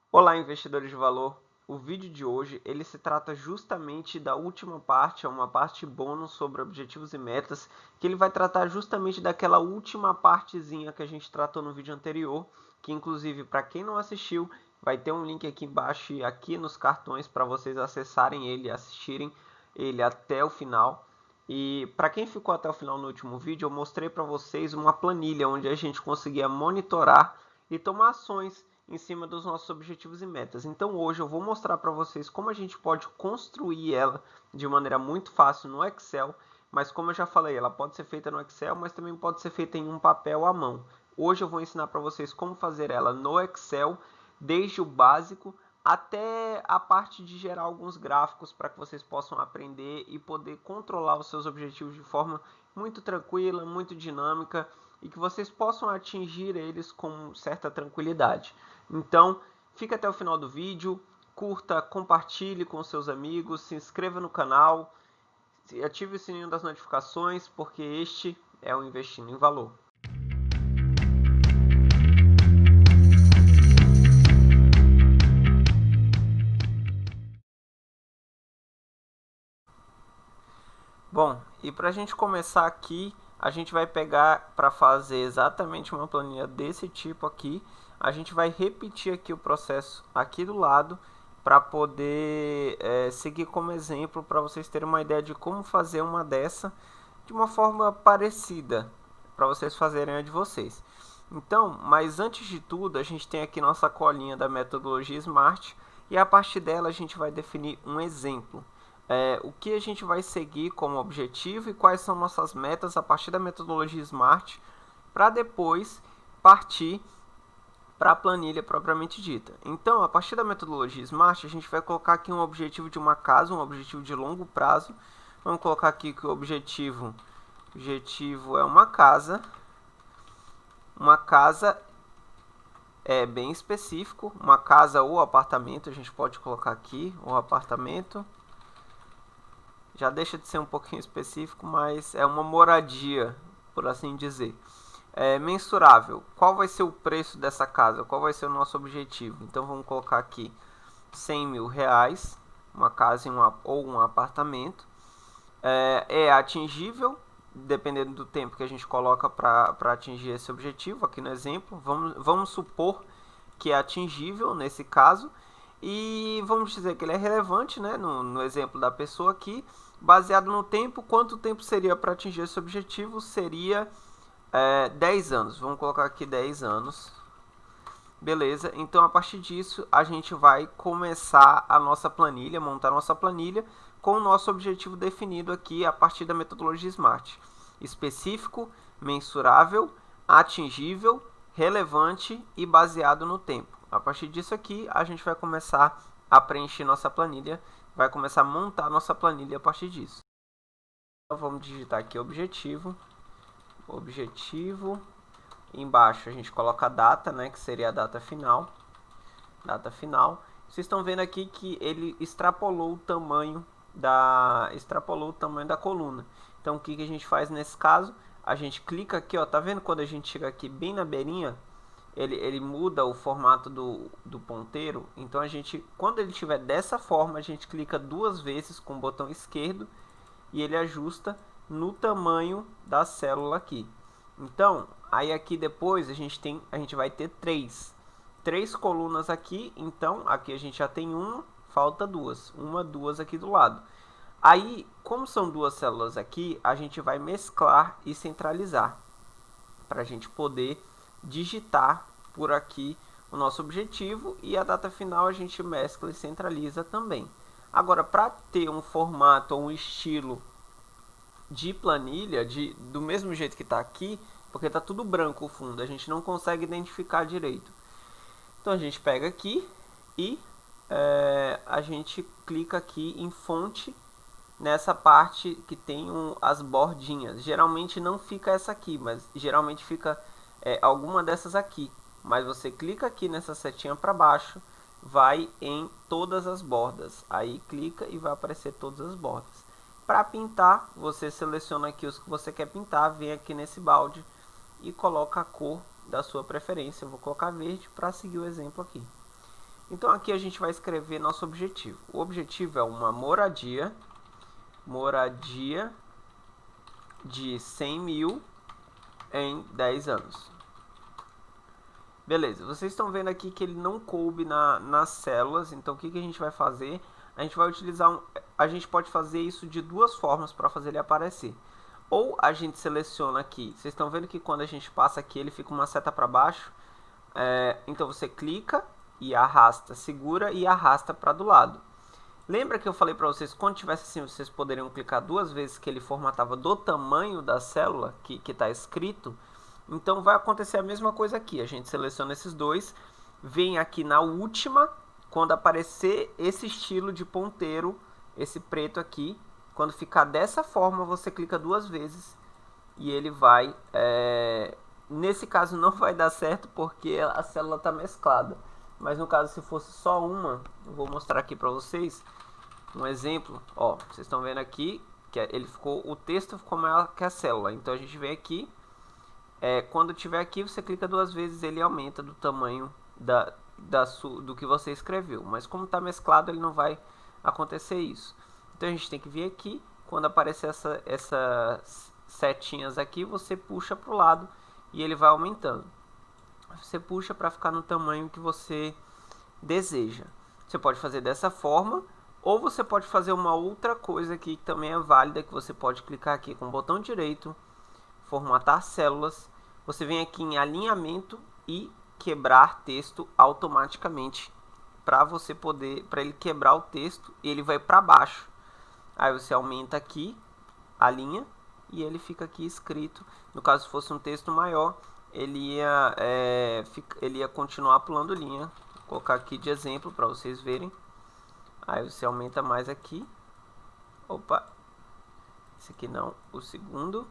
Olá, investidores de valor. O vídeo de hoje ele se trata justamente da última parte, é uma parte bônus sobre objetivos e metas, que ele vai tratar justamente daquela última partezinha que a gente tratou no vídeo anterior, que inclusive para quem não assistiu, vai ter um link aqui embaixo e aqui nos cartões para vocês acessarem ele e assistirem ele até o final. E para quem ficou até o final no último vídeo, eu mostrei para vocês uma planilha onde a gente conseguia monitorar e tomar ações em cima dos nossos objetivos e metas. Então hoje eu vou mostrar para vocês como a gente pode construir ela de maneira muito fácil no Excel, mas como eu já falei, ela pode ser feita no Excel, mas também pode ser feita em um papel à mão. Hoje eu vou ensinar para vocês como fazer ela no Excel, desde o básico até a parte de gerar alguns gráficos para que vocês possam aprender e poder controlar os seus objetivos de forma muito tranquila, muito dinâmica e que vocês possam atingir eles com certa tranquilidade. Então, fica até o final do vídeo, curta, compartilhe com seus amigos, se inscreva no canal, ative o sininho das notificações, porque este é o Investindo em Valor. Bom, e para a gente começar aqui, a gente vai pegar para fazer exatamente uma planilha desse tipo aqui. A gente vai repetir aqui o processo aqui do lado para poder seguir como exemplo para vocês terem uma ideia de como fazer uma dessa de uma forma parecida para vocês fazerem a de vocês. Então, mas antes de tudo, a gente tem aqui nossa colinha da metodologia SMART e a partir dela a gente vai definir um exemplo. O que a gente vai seguir como objetivo e quais são nossas metas a partir da metodologia SMART para depois partir para a planilha propriamente dita. Então, a partir da metodologia SMART, a gente vai colocar aqui um objetivo de uma casa, um objetivo de longo prazo. Vamos colocar aqui que o objetivo é uma casa. Uma casa é bem específico, uma casa ou apartamento, a gente pode colocar aqui, ou apartamento. Já deixa de ser um pouquinho específico, mas é uma moradia, por assim dizer. Mensurável. Qual vai ser o preço dessa casa? Qual vai ser o nosso objetivo? Então vamos colocar aqui 100 mil reais, uma casa ou um apartamento. É atingível, dependendo do tempo que a gente coloca para atingir esse objetivo. Aqui no exemplo, vamos supor que é atingível nesse caso. E vamos dizer que ele é relevante, né? No exemplo da pessoa aqui, baseado no tempo, quanto tempo seria para atingir esse objetivo? Seria 10 anos. Vamos colocar aqui 10 anos. Beleza, então a partir disso a gente vai começar a nossa planilha, montar a nossa planilha com o nosso objetivo definido aqui a partir da metodologia SMART. Específico, mensurável, atingível, relevante e baseado no tempo. A partir disso aqui a gente vai começar a preencher nossa planilha, vai começar a montar nossa planilha a partir disso. Então vamos digitar aqui objetivo, embaixo a gente coloca a data, né, que seria a data final. Vocês estão vendo aqui que ele extrapolou o tamanho da coluna. Então o que a gente faz nesse caso? A gente clica aqui, ó, tá vendo quando a gente chega aqui bem na beirinha, ele muda o formato do ponteiro. Então a gente, quando ele estiver dessa forma, a gente clica duas vezes com o botão esquerdo e ele ajusta no tamanho da célula aqui. Então, aí aqui depois a gente vai ter três colunas aqui. Então, aqui a gente já tem uma, falta duas. Duas aqui do lado. Aí, como são duas células aqui, a gente vai mesclar e centralizar para a gente poder digitar por aqui o nosso objetivo e a data final a gente mescla e centraliza também. Agora, para ter um formato ou um estilo de planilha, do mesmo jeito que está aqui, porque está tudo branco o fundo, a gente não consegue identificar direito. Então a gente pega aqui e a gente clica aqui em fonte, nessa parte que tem as bordinhas. Geralmente não fica essa aqui, mas geralmente fica alguma dessas aqui. Mas você clica aqui nessa setinha para baixo, vai em todas as bordas. Aí clica e vai aparecer todas as bordas. Para pintar, você seleciona aqui os que você quer pintar, vem aqui nesse balde e coloca a cor da sua preferência. Eu vou colocar verde para seguir o exemplo aqui. Então aqui a gente vai escrever nosso objetivo. O objetivo é uma moradia de 100 mil em 10 anos. Beleza, vocês estão vendo aqui que ele não coube nas células, então o que a gente vai fazer? A gente vai utilizar a gente pode fazer isso de duas formas para fazer ele aparecer. Ou a gente seleciona aqui, vocês estão vendo que quando a gente passa aqui ele fica uma seta para baixo, então você clica e arrasta, segura e arrasta para do lado. Lembra que eu falei para vocês, quando tivesse assim, vocês poderiam clicar duas vezes que ele formatava do tamanho da célula que está escrito? Então vai acontecer a mesma coisa aqui, a gente seleciona esses dois, vem aqui na última, quando aparecer esse estilo de ponteiro, esse preto aqui, quando ficar dessa forma você clica duas vezes e ele vai, nesse caso não vai dar certo porque a célula está mesclada, mas no caso se fosse só uma, eu vou mostrar aqui para vocês um exemplo, ó, vocês estão vendo aqui que o texto ficou maior que a célula, então a gente vem aqui, quando tiver aqui você clica duas vezes, ele aumenta do tamanho do que você escreveu, mas como está mesclado ele não vai acontecer isso. Então a gente tem que vir aqui, quando aparecer essas setinhas aqui, você puxa para o lado e ele vai aumentando. Você puxa para ficar no tamanho que você deseja. Você pode fazer dessa forma, ou você pode fazer uma outra coisa aqui que também é válida, que você pode clicar aqui com o botão direito, formatar células, você vem aqui em alinhamento e quebrar texto automaticamente para ele quebrar o texto e ele vai para baixo. Aí você aumenta aqui a linha e ele fica aqui escrito. No caso, se fosse um texto maior, ele ia continuar pulando linha. Vou colocar aqui de exemplo para vocês verem. Aí você aumenta mais aqui. Opa, esse aqui não, o segundo.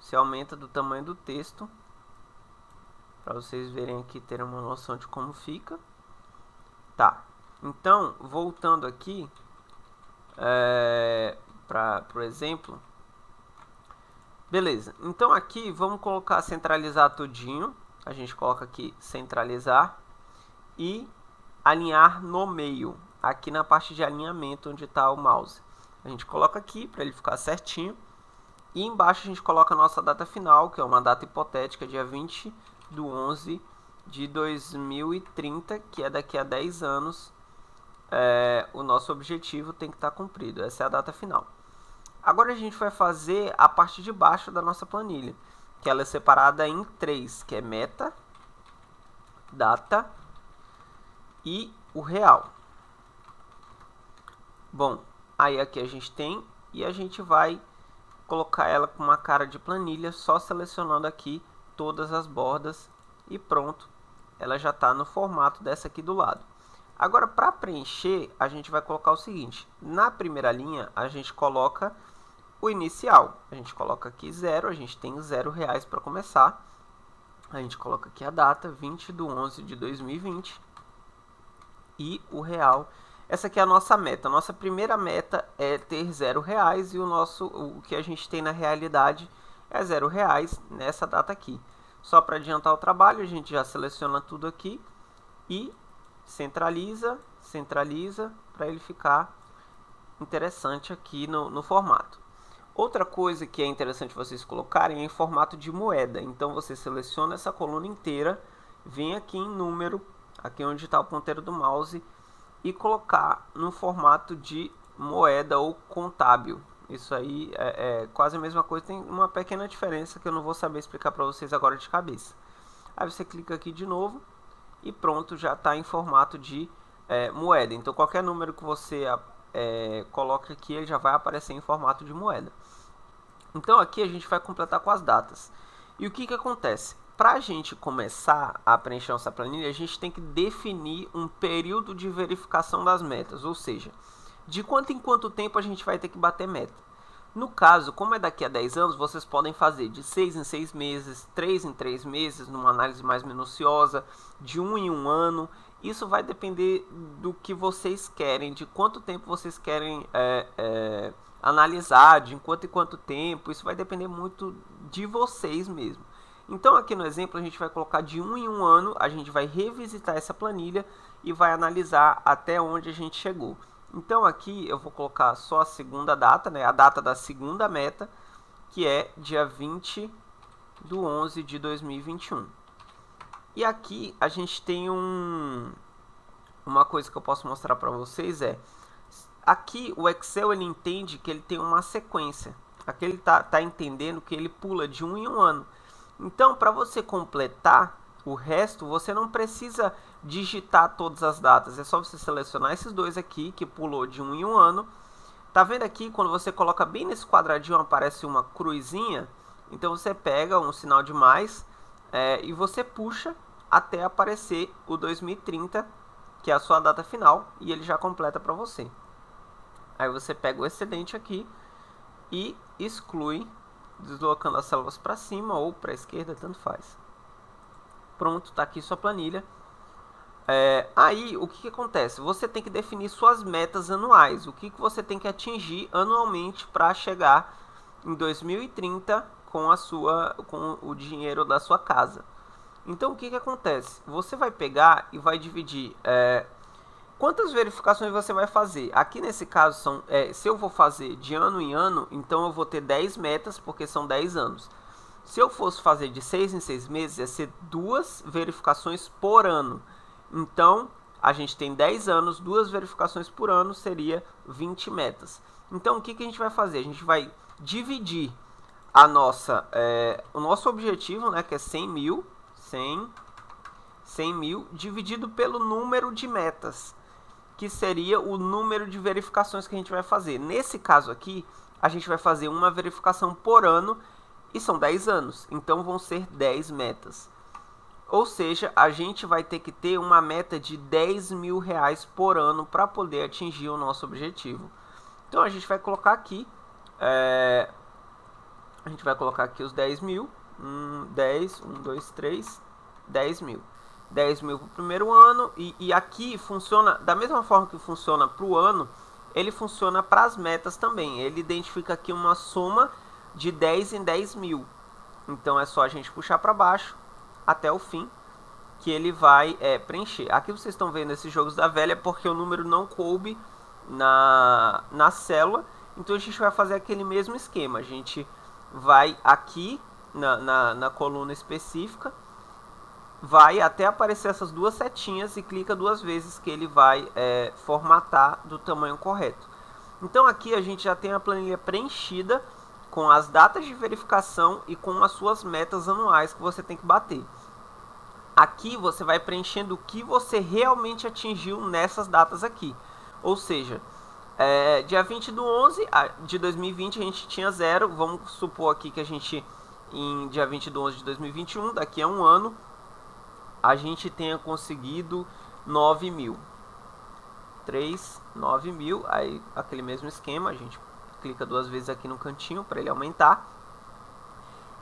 Você aumenta do tamanho do texto para vocês verem aqui, terem uma noção de como fica. Tá, então voltando aqui para o exemplo, beleza, então aqui vamos colocar centralizar tudinho, a gente coloca aqui centralizar e alinhar no meio, aqui na parte de alinhamento onde está o mouse, a gente coloca aqui para ele ficar certinho e embaixo a gente coloca a nossa data final, que é uma data hipotética, dia 20/11 de 2030, que é daqui a 10 anos, o nosso objetivo tem que estar cumprido. Essa é a data final. Agora a gente vai fazer a parte de baixo da nossa planilha, que ela é separada em 3, que é meta, data e o real. Bom, aí aqui a gente tem, e a gente vai colocar ela com uma cara de planilha, só selecionando aqui todas as bordas e pronto, ela já está no formato dessa aqui do lado. Agora, para preencher, a gente vai colocar o seguinte, na primeira linha a gente coloca o inicial, a gente coloca aqui 0, a gente tem R$0 para começar, a gente coloca aqui a data, 20/11 de 2020 e o real. Essa aqui é a nossa meta. A nossa primeira meta é ter R$0 e o que a gente tem na realidade é R$0 nessa data aqui. Só para adiantar o trabalho, a gente já seleciona tudo aqui e centraliza para ele ficar interessante aqui no formato. Outra coisa que é interessante vocês colocarem é em formato de moeda. Então você seleciona essa coluna inteira, vem aqui em número, aqui onde está o ponteiro do mouse, e colocar no formato de moeda ou contábil. Isso aí é quase a mesma coisa, tem uma pequena diferença que eu não vou saber explicar para vocês agora de cabeça. Aí você clica aqui de novo e pronto, já está em formato de moeda. Então qualquer número que você coloque aqui, ele já vai aparecer em formato de moeda. Então aqui a gente vai completar com as datas. E o que acontece? Para a gente começar a preencher nossa planilha, a gente tem que definir um período de verificação das metas, ou seja, de quanto em quanto tempo a gente vai ter que bater meta. No caso, como é daqui a 10 anos, vocês podem fazer de 6 em 6 meses, 3 em 3 meses, numa análise mais minuciosa, de 1 em 1 ano. Isso vai depender do que vocês querem, de quanto tempo vocês querem analisar, de quanto em quanto tempo. Isso vai depender muito de vocês mesmo. Então aqui no exemplo a gente vai colocar de 1 em 1 ano, a gente vai revisitar essa planilha e vai analisar até onde a gente chegou. Então aqui eu vou colocar só a segunda data, né, a data da segunda meta, que é dia 20/11 de 2021. E aqui a gente tem uma coisa que eu posso mostrar para vocês aqui o Excel ele entende que ele tem uma sequência. Aqui ele tá entendendo que ele pula de 1 em 1 ano. Então, para você completar o resto, você não precisa digitar todas as datas. É só você selecionar esses dois aqui, que pulou de 1 em 1 ano. Tá vendo aqui, quando você coloca bem nesse quadradinho, aparece uma cruzinha. Então, você pega um sinal de mais e você puxa até aparecer o 2030, que é a sua data final, e ele já completa para você. Aí você pega o excedente aqui e exclui, deslocando as células para cima ou para a esquerda, tanto faz. Pronto, está aqui sua planilha. Aí, o que acontece? Você tem que definir suas metas anuais. O que você tem que atingir anualmente para chegar em 2030 com o dinheiro da sua casa. Então, o que acontece? Você vai pegar e vai dividir... quantas verificações você vai fazer? Aqui nesse caso, se eu vou fazer de ano em ano, então eu vou ter 10 metas, porque são 10 anos. Se eu fosse fazer de 6 em 6 meses, ia ser 2 verificações por ano. Então, a gente tem 10 anos, 2 verificações por ano, seria 20 metas. Então, o que a gente vai fazer? A gente vai dividir o nosso objetivo, né, que é 100 mil, 100 mil, dividido pelo número de metas, que seria o número de verificações que a gente vai fazer. Nesse caso aqui, a gente vai fazer uma verificação por ano, e são 10 anos, então vão ser 10 metas. Ou seja, a gente vai ter que ter uma meta de 10 mil reais por ano para poder atingir o nosso objetivo. Então a gente vai colocar aqui, os 10 mil, 10, 1, 2, 3, 10 mil. 10 mil para o primeiro ano, e aqui funciona da mesma forma que funciona para o ano, ele funciona para as metas também. Ele identifica aqui uma soma de 10 em 10 mil. Então é só a gente puxar para baixo até o fim, que ele vai preencher. Aqui vocês estão vendo esses jogos da velha porque o número não coube na célula. Então a gente vai fazer aquele mesmo esquema. A gente vai aqui na coluna específica, vai até aparecer essas duas setinhas e clica 2 vezes que ele vai formatar do tamanho correto. Então aqui a gente já tem a planilha preenchida com as datas de verificação e com as suas metas anuais que você tem que bater. Aqui você vai preenchendo o que você realmente atingiu nessas datas aqui. Ou seja, dia 20/11 de 2020 a gente tinha 0. Vamos supor aqui que a gente, em dia 20/11 de 2021, daqui a um ano, a gente tenha conseguido 9 mil. 9 mil, aí aquele mesmo esquema, a gente clica 2 vezes aqui no cantinho para ele aumentar.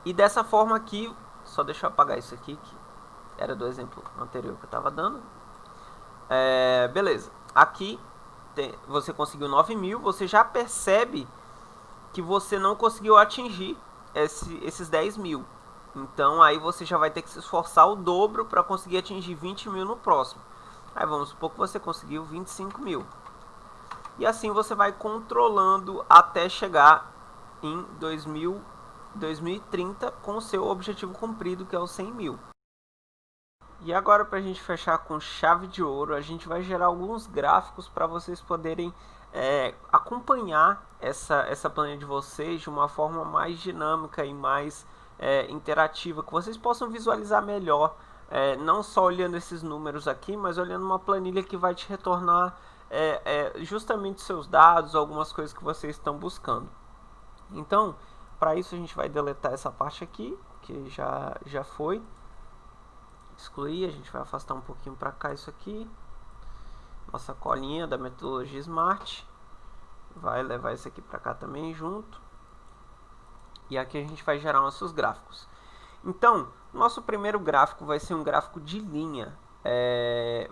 E dessa forma aqui, só deixa eu apagar isso aqui, que era do exemplo anterior que eu estava dando. Beleza, aqui você conseguiu 9 mil, você já percebe que você não conseguiu atingir esses 10 mil. Então aí você já vai ter que se esforçar o dobro para conseguir atingir 20 mil no próximo. Aí vamos supor que você conseguiu 25 mil. E assim você vai controlando até chegar em 2030 com o seu objetivo cumprido, que é os 100 mil. E agora, para a gente fechar com chave de ouro, a gente vai gerar alguns gráficos para vocês poderem acompanhar essa planilha de vocês de uma forma mais dinâmica e mais interativa, que vocês possam visualizar melhor, não só olhando esses números aqui, mas olhando uma planilha que vai te retornar justamente seus dados, algumas coisas que vocês estão buscando. Então, para isso a gente vai deletar essa parte aqui, que já foi. Excluir, a gente vai afastar um pouquinho para cá isso aqui. Nossa colinha da metodologia Smart. Vai levar isso aqui para cá também junto. E aqui a gente vai gerar nossos gráficos. Então, nosso primeiro gráfico vai ser um gráfico de linha.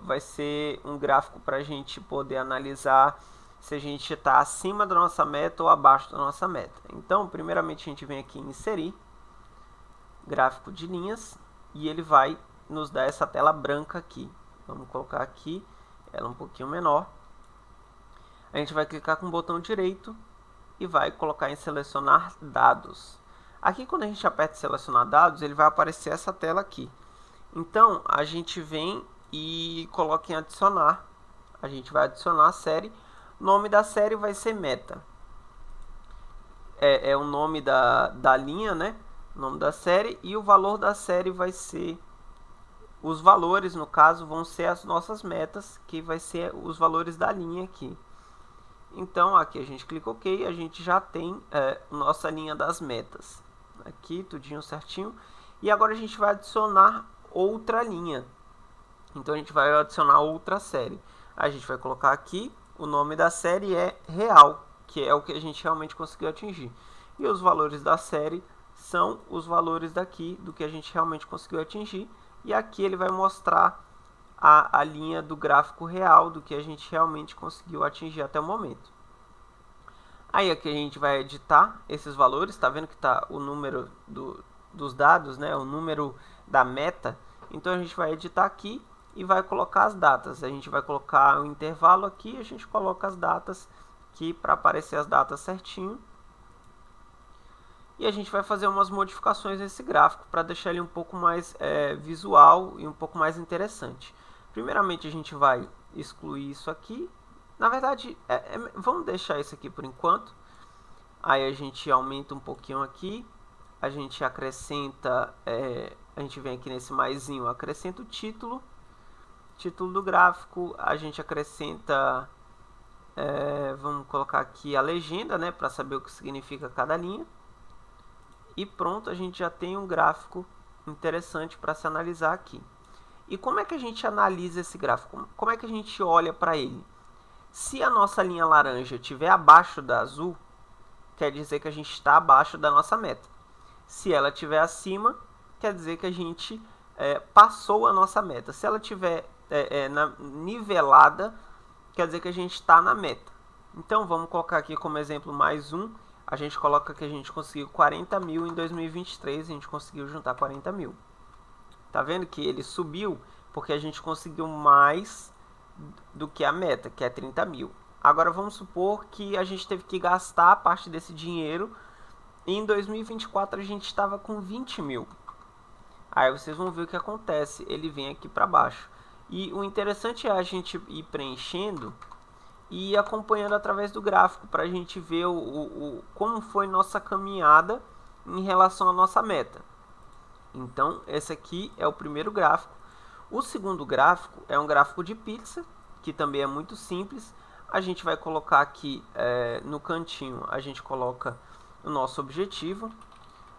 Vai ser um gráfico para a gente poder analisar se a gente está acima da nossa meta ou abaixo da nossa meta. Então, primeiramente a gente vem aqui em inserir. gráfico de linhas, e ele vai nos dar essa tela branca aqui. Vamos colocar aqui, ela um pouquinho menor. A gente vai clicar com o botão direito e vai colocar em selecionar dados. Aqui, quando a gente aperta selecionar dados, ele vai aparecer essa tela aqui. Então, a gente vem e coloca em adicionar. A gente vai adicionar a série. O nome da série vai ser meta. É o nome da linha, né? O nome da série. E o valor da série vai ser... Os valores, no caso, vão ser as nossas metas, que vai ser os valores da linha aqui. Então, aqui a gente clica OK, a gente já tem nossa linha das metas. Aqui, tudinho certinho. E agora a gente vai adicionar outra linha. Então, a gente vai adicionar outra série. A gente vai colocar aqui, o nome da série é real, que é o que a gente realmente conseguiu atingir. E os valores da série são os valores daqui, do que a gente realmente conseguiu atingir. E aqui ele vai mostrar a linha do gráfico real, do que a gente realmente conseguiu atingir até o momento. Aí aqui a gente vai editar esses valores, tá vendo que está o número dos dados, né? O número da meta. Então a gente vai editar aqui e vai colocar as datas. A gente vai colocar um intervalo aqui, a gente coloca as datas aqui para aparecer as datas certinho. E a gente vai fazer umas modificações nesse gráfico para deixar ele um pouco mais visual e um pouco mais interessante. Primeiramente a gente vai excluir isso aqui. Na verdade, vamos deixar isso aqui por enquanto. Aí a gente aumenta um pouquinho aqui. A gente acrescenta, a gente vem aqui nesse maisinho, acrescenta o título. Título do gráfico. A gente acrescenta, vamos colocar aqui a legenda, né, para saber o que significa cada linha. E pronto, a gente já tem um gráfico interessante para se analisar aqui. E como é que a gente analisa esse gráfico? Como é que a gente olha para ele? Se a nossa linha laranja estiver abaixo da azul, quer dizer que a gente está abaixo da nossa meta. Se ela estiver acima, quer dizer que a gente passou a nossa meta. Se ela estiver nivelada, quer dizer que a gente está na meta. Então, vamos colocar aqui como exemplo mais um. A gente coloca que a gente conseguiu 40 mil em 2023, a gente conseguiu juntar 40 mil. Tá vendo que ele subiu porque a gente conseguiu mais do que a meta, que é 30 mil. Agora vamos supor que a gente teve que gastar parte desse dinheiro e em 2024 a gente estava com 20 mil. Aí vocês vão ver o que acontece, ele vem aqui para baixo. E o interessante é a gente ir preenchendo e ir acompanhando através do gráfico para a gente ver como foi nossa caminhada em relação à nossa meta. Então, esse aqui é o primeiro gráfico. O segundo gráfico é um gráfico de pizza, que também é muito simples. A gente vai colocar aqui no cantinho, a gente coloca o nosso objetivo.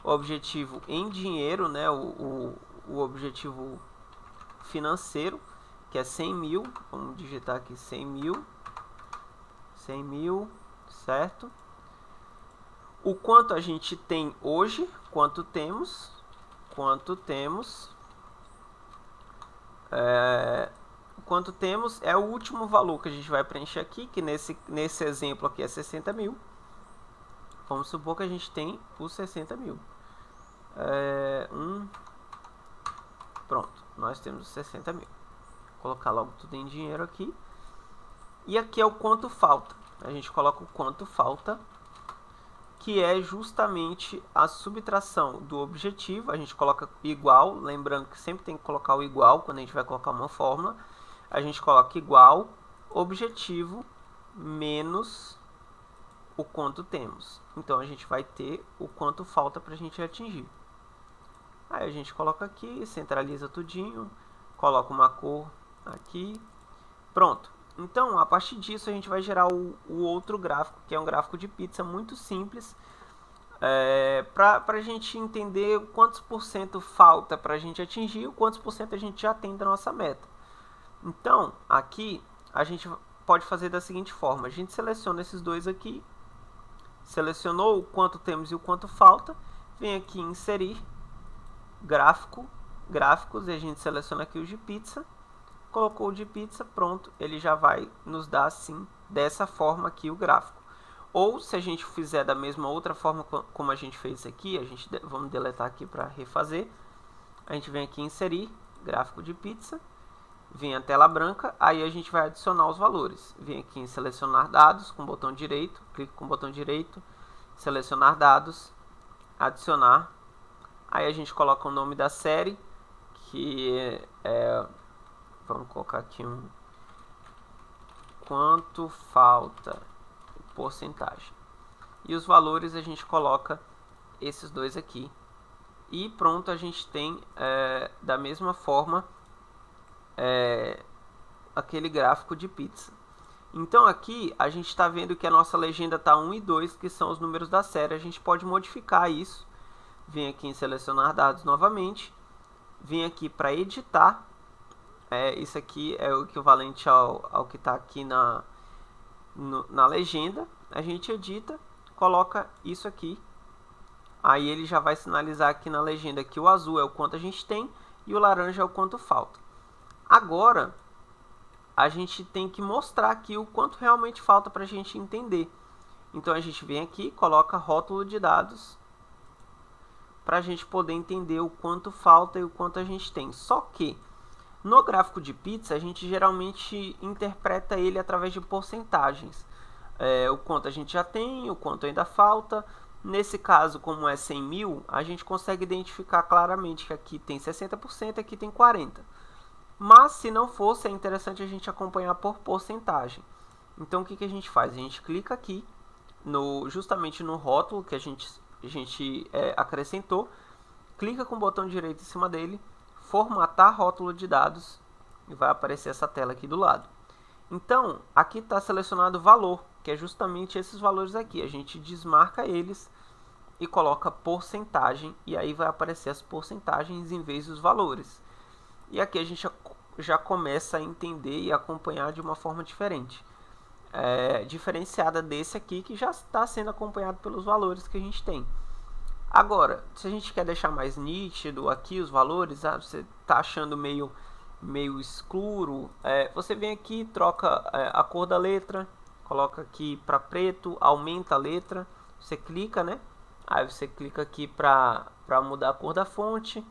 O objetivo em dinheiro, né? O objetivo financeiro, que é 100 mil. Vamos digitar aqui 100 mil. 100 mil, certo? O quanto a gente tem hoje, quanto temos, quanto temos é o último valor que a gente vai preencher aqui, que nesse exemplo aqui é 60 mil. Vamos supor que a gente tem os 60 mil. Pronto, nós temos os 60 mil. Vou colocar logo tudo em dinheiro aqui. E aqui é o quanto falta. A gente coloca o quanto falta, que é justamente a subtração do objetivo. A gente coloca igual, lembrando que sempre tem que colocar o igual quando a gente vai colocar uma fórmula. A gente coloca igual, objetivo, menos o quanto temos. Então, a gente vai ter o quanto falta para a gente atingir. Aí a gente coloca aqui, centraliza tudinho, coloca uma cor aqui, pronto. Então, a partir disso, a gente vai gerar o outro gráfico, que é um gráfico de pizza muito simples, para a gente entender quantos por cento falta para a gente atingir e quantos por cento a gente já tem da nossa meta. Então, aqui, a gente pode fazer da seguinte forma. A gente seleciona esses dois aqui, selecionou o quanto temos e o quanto falta, vem aqui em inserir, gráficos, e a gente seleciona aqui o de pizza. Colocou o de pizza, pronto, ele já vai nos dar assim, dessa forma aqui o gráfico. Ou se a gente fizer da mesma outra forma como a gente fez aqui, vamos deletar aqui para refazer. A gente vem aqui em inserir, gráfico de pizza, vem a tela branca, aí a gente vai adicionar os valores. Vem aqui em selecionar dados com o botão direito, clico com o botão direito, selecionar dados, adicionar. Aí a gente coloca o nome da série, que vamos colocar aqui quanto falta, porcentagem. E os valores a gente coloca esses dois aqui. E pronto, a gente tem da mesma forma aquele gráfico de pizza. Então aqui a gente está vendo que a nossa legenda está 1 e 2, que são os números da série. A gente pode modificar isso. Vem aqui em selecionar dados novamente. Vem aqui para editar. Isso aqui é o equivalente ao que está aqui na legenda. A gente edita, coloca isso aqui. Aí ele já vai sinalizar aqui na legenda que o azul é o quanto a gente tem e o laranja é o quanto falta. Agora, a gente tem que mostrar aqui o quanto realmente falta para a gente entender. Então a gente vem aqui, coloca rótulo de dados para a gente poder entender o quanto falta e o quanto a gente tem. Só que no gráfico de pizza a gente geralmente interpreta ele através de porcentagens. O quanto a gente já tem, o quanto ainda falta. Nesse caso, como é 100 mil, a gente consegue identificar claramente que aqui tem 60% e aqui tem 40%. Mas se não fosse, é interessante a gente acompanhar por porcentagem. Então o que a gente faz? A gente clica aqui, justamente no rótulo que a gente acrescentou, clica com o botão direito em cima dele, formatar rótulo de dados, e vai aparecer essa tela aqui do lado. Então, aqui está selecionado o valor, que é justamente esses valores aqui. A gente desmarca eles e coloca porcentagem, e aí vai aparecer as porcentagens em vez dos valores. E aqui a gente já começa a entender e acompanhar de uma forma diferente. Diferenciada desse aqui, que já está sendo acompanhado pelos valores que a gente tem. Agora, se a gente quer deixar mais nítido aqui os valores, você está achando meio escuro, você vem aqui, troca a cor da letra, coloca aqui para preto, aumenta a letra, você clica, né? Aí você clica aqui para mudar a cor da fonte,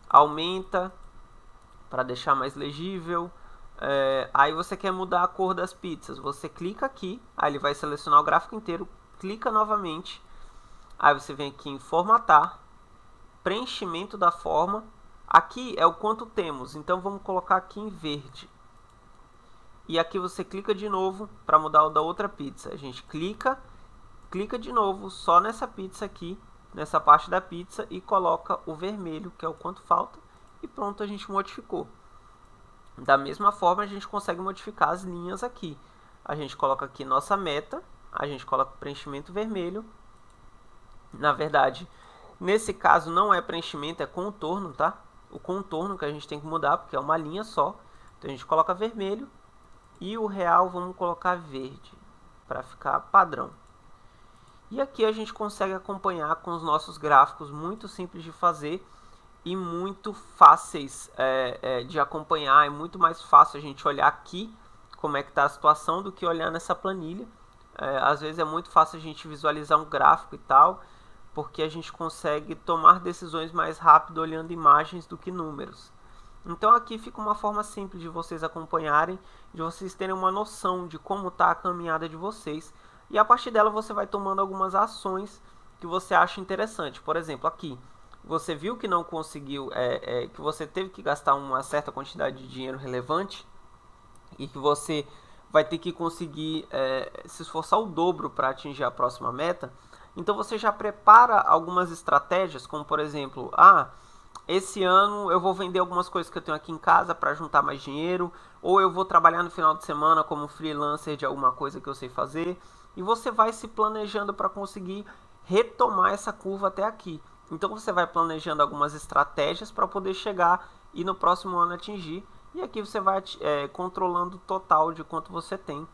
aumenta para deixar mais legível. Aí você quer mudar a cor das pizzas, você clica aqui, aí ele vai selecionar o gráfico inteiro, clica novamente, aí você vem aqui em formatar, preenchimento da forma. Aqui é o quanto temos, então vamos colocar aqui em verde. E aqui você clica de novo para mudar o da outra pizza. A gente clica de novo só nessa pizza aqui, nessa parte da pizza, e coloca o vermelho, que é o quanto falta, e pronto, a gente modificou. Da mesma forma, a gente consegue modificar as linhas aqui. A gente coloca aqui nossa meta, a gente coloca preenchimento vermelho. Na verdade, nesse caso não é preenchimento, é contorno, tá? O contorno que a gente tem que mudar, porque é uma linha só. Então a gente coloca vermelho e o real vamos colocar verde, para ficar padrão. E aqui a gente consegue acompanhar com os nossos gráficos, muito simples de fazer e muito fáceis de acompanhar. É muito mais fácil a gente olhar aqui como é que está a situação do que olhar nessa planilha. Às vezes é muito fácil a gente visualizar um gráfico e tal, porque a gente consegue tomar decisões mais rápido olhando imagens do que números. Então aqui fica uma forma simples de vocês acompanharem, de vocês terem uma noção de como está a caminhada de vocês, e a partir dela você vai tomando algumas ações que você acha interessante. Por exemplo, aqui você viu que não conseguiu, que você teve que gastar uma certa quantidade de dinheiro relevante e que você vai ter que conseguir se esforçar o dobro para atingir a próxima meta. Então você já prepara algumas estratégias, como por exemplo, esse ano eu vou vender algumas coisas que eu tenho aqui em casa para juntar mais dinheiro, ou eu vou trabalhar no final de semana como freelancer de alguma coisa que eu sei fazer, e você vai se planejando para conseguir retomar essa curva até aqui. Então você vai planejando algumas estratégias para poder chegar e no próximo ano atingir, e aqui você vai controlando o total de quanto você tem.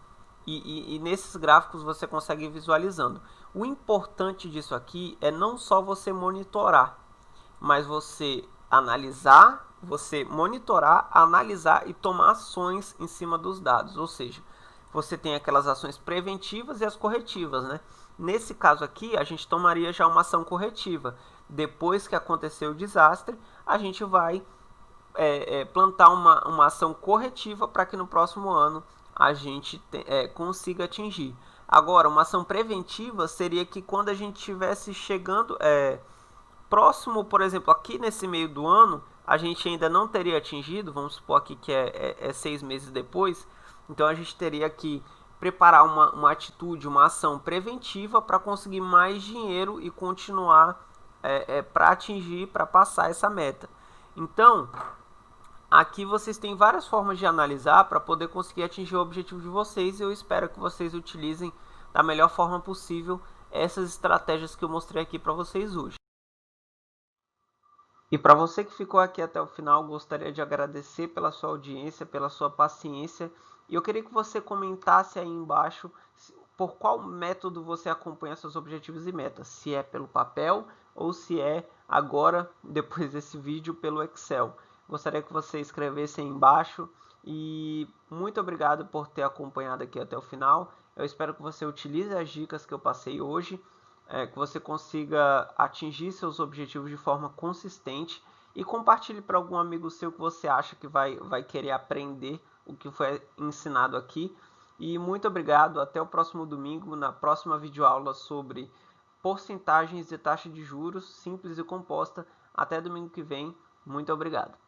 E nesses gráficos você consegue ir visualizando. O importante disso aqui é não só você monitorar, mas você analisar, você monitorar, analisar e tomar ações em cima dos dados. Ou seja, você tem aquelas ações preventivas e as corretivas, né? Nesse caso aqui, a gente tomaria já uma ação corretiva. Depois que aconteceu o desastre, a gente vai plantar uma ação corretiva para que no próximo ano a gente consiga atingir. Agora, uma ação preventiva seria que quando a gente estivesse chegando próximo, por exemplo, aqui nesse meio do ano, a gente ainda não teria atingido, vamos supor aqui que é 6 meses depois, então a gente teria que preparar uma atitude, uma ação preventiva para conseguir mais dinheiro e continuar para atingir, para passar essa meta. Então, aqui vocês têm várias formas de analisar para poder conseguir atingir o objetivo de vocês e eu espero que vocês utilizem da melhor forma possível essas estratégias que eu mostrei aqui para vocês hoje. E para você que ficou aqui até o final, gostaria de agradecer pela sua audiência, pela sua paciência. E eu queria que você comentasse aí embaixo por qual método você acompanha seus objetivos e metas. Se é pelo papel ou se é agora, depois desse vídeo, pelo Excel. Gostaria que você escrevesse aí embaixo. E muito obrigado por ter acompanhado aqui até o final. Eu espero que você utilize as dicas que eu passei hoje. Que você consiga atingir seus objetivos de forma consistente e compartilhe para algum amigo seu que você acha que vai querer aprender o que foi ensinado aqui. E muito obrigado, até o próximo domingo, na próxima videoaula sobre porcentagens de taxa de juros simples e composta. Até domingo que vem, muito obrigado.